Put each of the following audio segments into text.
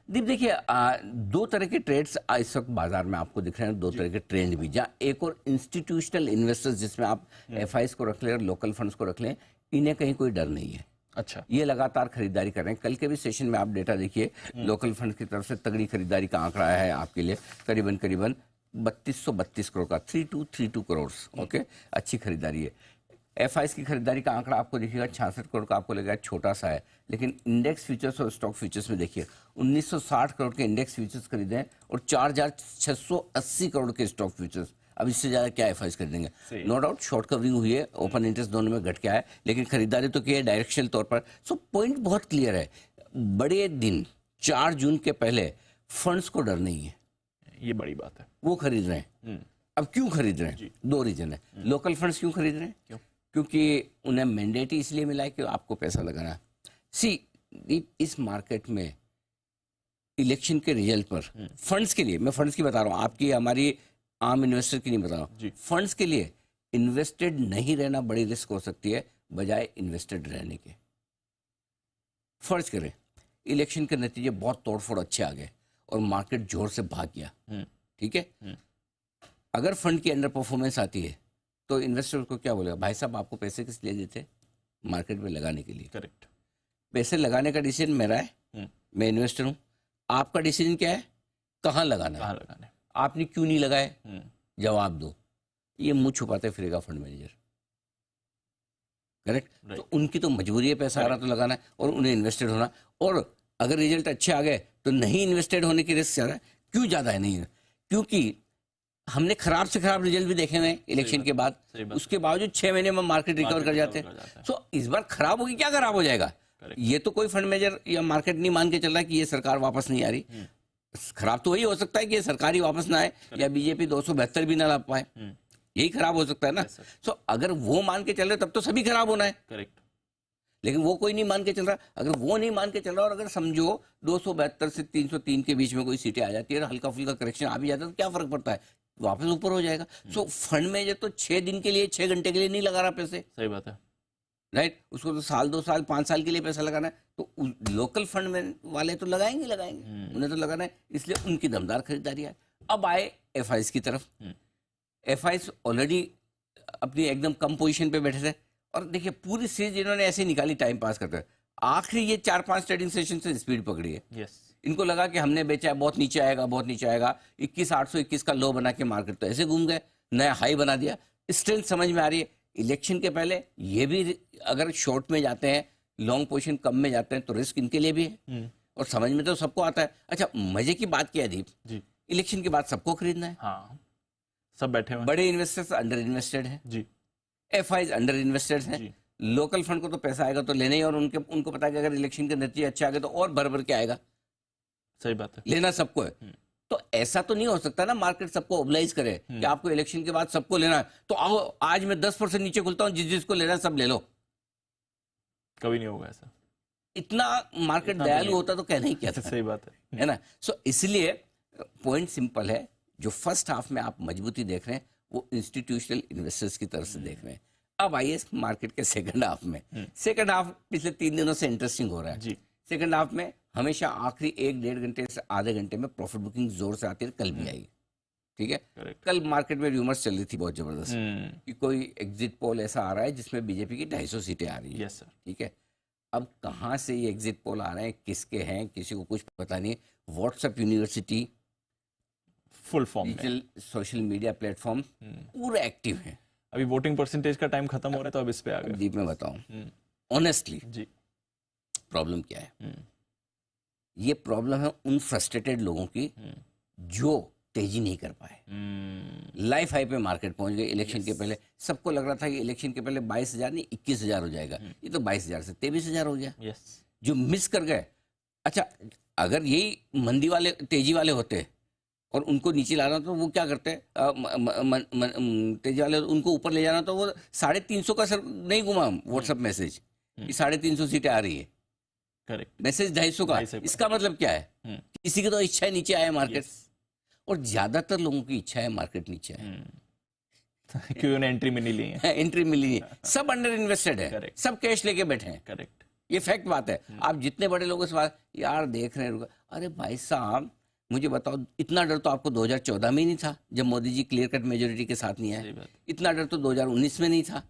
दीप देखिए, दो तरह के ट्रेड्स इस वक्त बाजार में आपको दिख रहे हैं, दो तरह के ट्रेंड भी। जहाँ एक और इंस्टीट्यूशनल इन्वेस्टर्स, जिसमें आप एफआईज को रख लें और लोकल फंड्स को रख लें, इन्हें कहीं कोई डर नहीं है। अच्छा, ये लगातार खरीदारी कर रहे हैं। कल के भी सेशन में आप डेटा देखिए, लोकल फंड की तरफ से तगड़ी खरीदारी का आंकड़ा आया है आपके लिए, करीबन करीबन 3232 करोड़ का, 3232 करोड़। ओके, अच्छी खरीदारी है। एफआईएस की खरीदारी का आंकड़ा आपको दिखेगा 66 करोड़ का, आपको लगेगा छोटा सा है, लेकिन इंडेक्स फ्यूचर्स और स्टॉक फ्यूचर्स में देखिए 1960 करोड़ के इंडेक्स फ्यूचर्स खरीदे हैं और 4680 करोड़ के स्टॉक फ्यूचर्स। अब इससे ज्यादा क्या एफआईएस खरीदेंगे? नो डाउट शॉर्ट कवरिंग हुई है, ओपन इंटरेस्ट दोनों में घट के आया है, लेकिन खरीदारी तो की है डायरेक्शनल तौर पर। सो पॉइंट बहुत क्लियर है, बड़े दिन 4 जून के पहले फंड्स को डर नहीं है, ये बड़ी बात है, वो खरीद रहे हैं। अब क्यों खरीद रहे हैं? दो रीजन है। लोकल फंड्स क्यों खरीद रहे हैं? क्यों? क्योंकि उन्हें मैंडेट ही इसलिए मिला है कि आपको पैसा लगाना। सी, इस मार्केट में इलेक्शन के रिजल्ट पर फंड्स के लिए, मैं फंड्स की बता रहा हूँ, आपकी हमारी आम इन्वेस्टर की नहीं बता रहा हूँ, फंड्स के लिए इन्वेस्टेड नहीं रहना बड़ी रिस्क हो सकती है बजाय इन्वेस्टेड रहने के। फर्ज करें इलेक्शन के नतीजे बहुत तोड़फोड़ अच्छे आ गए और मार्केट जोर से भाग गया, ठीक है, अगर फंड की अंडर परफॉर्मेंस आती है तो इन्वेस्टर को क्या बोलेगा? भाई साहब आपको पैसे किस लिए देते? मार्केट में लगाने के लिए। करेक्ट। पैसे लगाने का डिसीजन मेरा है, मैं इन्वेस्टर हूं। आपका डिसीजन क्या है? कहाँ लगाना है? आपने क्यों नहीं लगाए? जवाब दो। ये मुंह छुपाते फिरेगा फंड मैनेजर। करेक्ट। तो उनकी तो मजबूरी है, पैसा आ रहा तो लगाना है और उन्हें इन्वेस्टेड होना। और अगर रिजल्ट अच्छे आ गए तो नहीं इन्वेस्टेड होने की रिस्क ज्यादा है। क्यों ज्यादा है? नहीं है क्योंकि हमने खराब से खराब रिजल्ट भी देखे हुए इलेक्शन के बाद, उसके बावजूद 6 महीने में मार्केट रिकवर कर जाते हैं। सो इस बार खराब होगी, क्या खराब हो जाएगा? ये तो कोई फंड मैनेजर या मार्केट नहीं मान के चल रहा है कि ये सरकार वापस नहीं आ रही। खराब तो वही हो सकता है कि ये सरकार ही वापस ना आए या बीजेपी 272 भी ना ला पाए, यही खराब हो सकता है ना। सो अगर वो मान के चल रहे तब तो सभी खराब होना है। करेक्ट। लेकिन वो कोई नहीं मान के चल रहा। अगर वो नहीं मान के चल रहा और अगर समझो 272 से 303 के बीच में कोई सीटें आ जाती है और हल्का फुल्का करेक्शन आ भी जाता है तो क्या फर्क पड़ता है? वापस ऊपर हो जाएगा। सो फंड में जो तो 6 दिन के लिए 6 घंटे के लिए नहीं लगा रहा पैसे। सही बात है, राइट। उसको तो साल 2 साल 5 साल के लिए पैसा लगाना है। तो लोकल फंड में वाले तो लगाएंगे, उन्हें तो लगाना है, इसलिए उनकी दमदार खरीदारी है। अब आए एफआईएस की तरफ। एफआईएस ऑलरेडी अपनी एकदम कम पोजीशन पे बैठे थे और देखिए पूरी सीरीज इन्होंने ऐसे निकाली टाइम पास करते। आखिरी ये 4-5 ट्रेडिंग सेशन से स्पीड पकड़ी है। yes. इनको लगा कि हमने बेचा है, बहुत नीचे आएगा, बहुत नीचे आएगा। 21,821 का लो बना के मार्केट तो ऐसे घूम गए, नया हाई बना दिया। स्ट्रेंथ समझ में आ रही है। इलेक्शन के पहले ये भी अगर शॉर्ट में जाते हैं, लॉन्ग पोजीशन कम में जाते हैं तो रिस्क इनके लिए भी है और समझ में तो सबको आता है। अच्छा, मजे की बात क्या है दीप, इलेक्शन के बाद सबको खरीदना है। हाँ, सब बैठे हुए बड़े इन्वेस्टर्स अंडर इन्वेस्टेड है जी, एफआईज अंडर इन्वेस्टेड हैं, लोकल फंड को तो पैसा आएगा तो लेना ही, और उनको पता है कि अगर इलेक्शन के नतीजे अच्छे आ गए तो और भर के आएगा। सही बात है, लेना सबको है। तो ऐसा तो नहीं हो सकता ना मार्केट सबको ओबलाइज करे कि आपको इलेक्शन के बाद सबको लेना है तो आओ आज मैं 10% नीचे खुलता हूं, जिसको लेना है सब ले लो। कभी नहीं होगा ऐसा। इतना मार्केट दयालु होता तो कहना ही क्या था। सही बात है ना। सो इसलिए पॉइंट सिंपल है, जो फर्स्ट हाफ में आप मजबूती देख रहे हैं वो इंस्टीट्यूशनल इन्वेस्टर्स की तरफ से देख रहे हैं। अब आइए मार्केट के सेकंड हाफ में। सेकंड हाफ पिछले 3 दिनों से इंटरेस्टिंग हो रहा है जी। सेकंड हाफ में हमेशा आखिरी 1-1.5 घंटे से आधे घंटे में प्रॉफिट बुकिंग जोर से आती है। कल भी आई, ठीक है। कल मार्केट में रूमर्स चल रही थी बहुत जबरदस्त कि कोई एग्जिट पोल ऐसा आ रहा है जिसमें बीजेपी की 250 सीटें आ रही है। यस सर, ठीक है। अब कहाँ से ये एग्जिट पोल आ रहे हैं, किसके हैं, किसी को कुछ पता नहीं। WhatsApp university full form digital social media platform पूरे एक्टिव है। अभी वोटिंग परसेंटेज का टाइम खत्म हो रहा है तो अब इस पे आ गए। दीप मैं बताऊं ऑनेस्टली जी, प्रॉब्लम क्या है। ये प्रॉब्लम है उन फ्रस्ट्रेटेड लोगों की जो तेजी नहीं कर पाए। लाइफ हाई पे मार्केट पहुंच गए इलेक्शन के पहले। सबको लग रहा था कि इलेक्शन के पहले 22,000 नहीं 21,000 हो जाएगा, ये तो 22,000 से 23,000 हो गया। जो मिस कर गए। अच्छा, अगर यही मंदी वाले तेजी वाले होते और उनको नीचे लाना तो वो क्या करते हैं, तेजी वाले उनको ऊपर ले जाना तो वो 350 का सर नहीं घुमा व्हाट्सएप मैसेज 350 सीटें आ रही है। करेक्ट, मैसेज 250 का। इसका मतलब क्या है, किसी की तो इच्छा है नीचे आए मार्केट, और ज्यादातर लोगों की इच्छा है मार्केट नीचे आए क्योंकि उन्हें एंट्री मिली नहीं है। एंट्री मिली नहीं है, सब अंडर इन्वेस्टेड है, सब कैश लेके बैठे हैं। करेक्ट, ये फैक्ट बात है। आप जितने बड़े लोगों से बात, यार देख रहे हैं, अरे भाई साहब मुझे बताओ, इतना डर तो आपको 2014 में ही नहीं था जब Modi ji clear cut majority के साथ नहीं आए। इतना डर तो 2019 में नहीं था।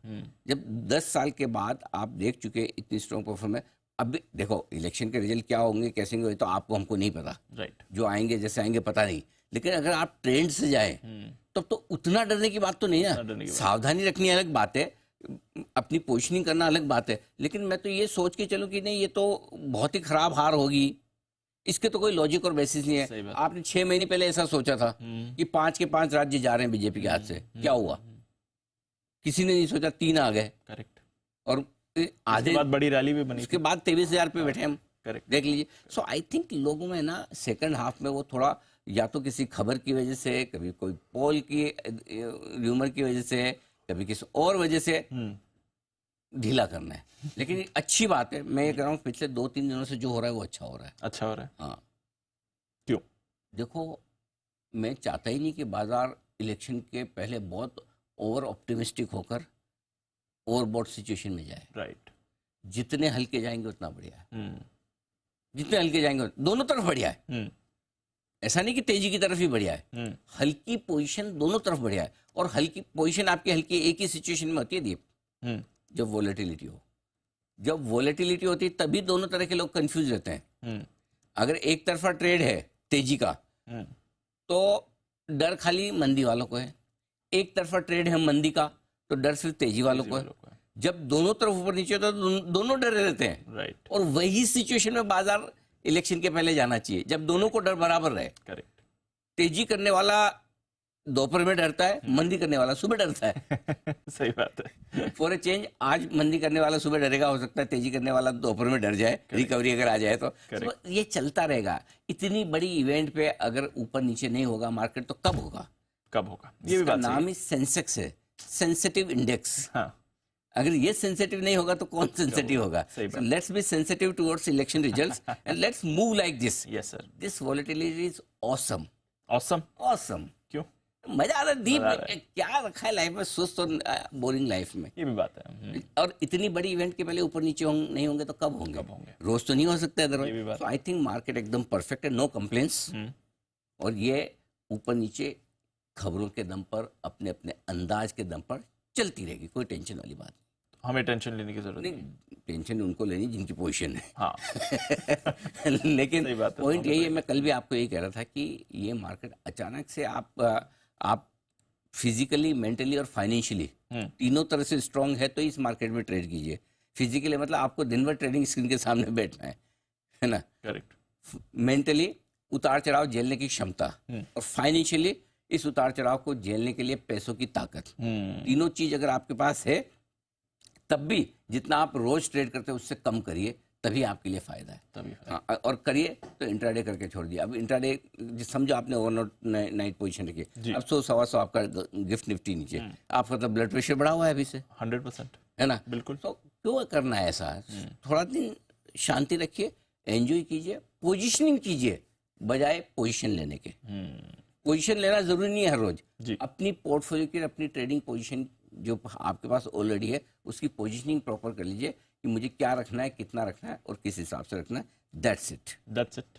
जब 10 साल के बाद आप देख चुके इतनी स्ट्रॉन्ग परफॉर्मेंस। अब भी देखो इलेक्शन के रिजल्ट क्या होंगे कैसे होंगे तो आपको हमको नहीं पता, राइट, जो आएंगे जैसे आएंगे पता नहीं, लेकिन अगर आप ट्रेंड से जाए तब तो उतना डरने की बात तो नहीं है। सावधानी रखनी अलग बात है, अपनी पोजिशनिंग करना अलग बात है, लेकिन मैं तो ये सोच के चलूं कि नहीं ये तो बहुत ही खराब हार होगी, इसके तो कोई लॉजिक और बेसिस नहीं है। आपने 6 महीने पहले ऐसा सोचा था कि 5 के 5 राज्य जा रहे हैं बीजेपी के हाथ से, क्या हुआ? किसी ने नहीं सोचा 3 आ गए। करेक्ट। और आधे बाद बड़ी रैली भी बनी, उसके बाद 23,000 पे बैठे हम। करेक्ट, देख लीजिए। सो आई थिंक लोगों में ना सेकंड हाफ में वो थोड़ा या तो किसी खबर की वजह से, कभी कोई पोल की र्यूमर की वजह से, कभी किसी और वजह से ढीला करना है। लेकिन अच्छी बात है, मैं ये कह रहा हूँ पिछले 2-3 दिनों से जो हो रहा है वो अच्छा हो रहा है। अच्छा हो रहा है। हाँ, क्यों? देखो मैं चाहता ही नहीं कि बाजार इलेक्शन के पहले बहुत ओवर ऑप्टिमिस्टिक होकर ओवरबॉट सिचुएशन में जाए। राइट, जितने हल्के जाएंगे उतना बढ़िया है। जितने हल्के जाएंगे दोनों तरफ बढ़िया है। ऐसा नहीं कि तेजी की तरफ ही बढ़िया है, हल्की पोजीशन दोनों तरफ बढ़िया है। और हल्की पोजीशन आपकी हल्की एक ही सिचुएशन में होती है दीप, जब वोलेटिलिटी हो। जब वोलेटिलिटी होती है तभी दोनों तरह के लोग कंफ्यूज रहते हैं। अगर एक तरफा ट्रेड है तेजी का तो डर खाली मंदी वालों को है, एक तरफा ट्रेड है मंदी का तो डर सिर्फ तेजी वालों को है। जब दोनों तरफ ऊपर नीचे होता है तो दोनों डरे रहते हैं। राइट, और वही सिचुएशन में बाजार इलेक्शन के पहले जाना चाहिए जब दोनों को डर बराबर रहे। करेक्ट। तेजी करने वाला दोपहर में डरता है, मंदी करने वाला सुबह डरता है। सही बात है। फॉर ए चेंज आज मंदी करने वाला सुबह डरेगा, हो सकता है तेजी करने वाला दोपहर में डर जाए, रिकवरी अगर आ जाए तो ये चलता रहेगा। इतनी बड़ी इवेंट पे अगर ऊपर नीचे नहीं होगा मार्केट तो कब होगा? कब होगा? ये भी बात नाम ही सेंसेक्स है, सेंसिटिव इंडेक्स। हाँ, अगर ये सेंसिटिव नहीं होगा तो कौन सेंसिटिव होगा? Let's be sensitive towards election results and let's move like this. Yes sir, this volatility is awesome. Awesome? Awesome. क्यों? मजा आ रहा है दीप। क्या रखा है लाइफ में, सुस्त और बोरिंग लाइफ में। ये भी बात है। और इतनी बड़ी इवेंट के पहले ऊपर नीचे नहीं होंगे तो कब होंगे? रोज तो नहीं हो सकते अदरवाइज। आई थिंक मार्केट एकदम परफेक्ट है, नो कंप्लेंट्स। और ये ऊपर नीचे खबरों के दम पर, अपने अपने अंदाज के दम पर चलती रहेगी, कोई टेंशन वाली बात हमें टेंशन लेने की जरूरत नहीं। टेंशन उनको लेनी जिनकी पोजीशन है। हाँ। लेकिन पॉइंट यही है, मैं कल भी आपको यही कह रहा था कि ये मार्केट अचानक से आप फिजिकली, मेंटली और फाइनेंशियली तीनों तरह से स्ट्रांग है तो इस मार्केट में ट्रेड कीजिए। फिजिकली मतलब आपको दिन भर ट्रेडिंग स्क्रीन के सामने बैठना है ना? करेक्ट। मेंटली उतार चढ़ाव झेलने की क्षमता, और फाइनेंशियली इस उतार चढ़ाव को झेलने के लिए पैसों की ताकत। तीनों चीज अगर आपके पास है तब भी जितना आप रोज ट्रेड करते हैं उससे कम करिए, तभी आपके लिए फायदा है। हाँ, और करिए तो इंट्राडे करके छोड़ दिए। अब इंट्राडे समझो आपने ओवरनाइट पोजीशन रखी, अब 100-125 आपका गिफ्ट निफ्टी नीचे, आपका तो ब्लड प्रेशर बढ़ा हुआ है अभी से 100%, है ना? बिल्कुल। तो क्यों करना है ऐसा? थोड़ा दिन शांति रखिए, एंजॉय कीजिए, पोजिशनिंग कीजिए बजाय पोजीशन लेने के। पोजीशन लेना जरूरी नहीं है हर रोज। अपनी पोर्टफोलियो की, अपनी ट्रेडिंग पोजीशन जो आपके पास ऑलरेडी है उसकी पोजीशनिंग प्रॉपर कर लीजिए कि मुझे क्या रखना है, कितना रखना है और किस हिसाब से रखना है। That's it.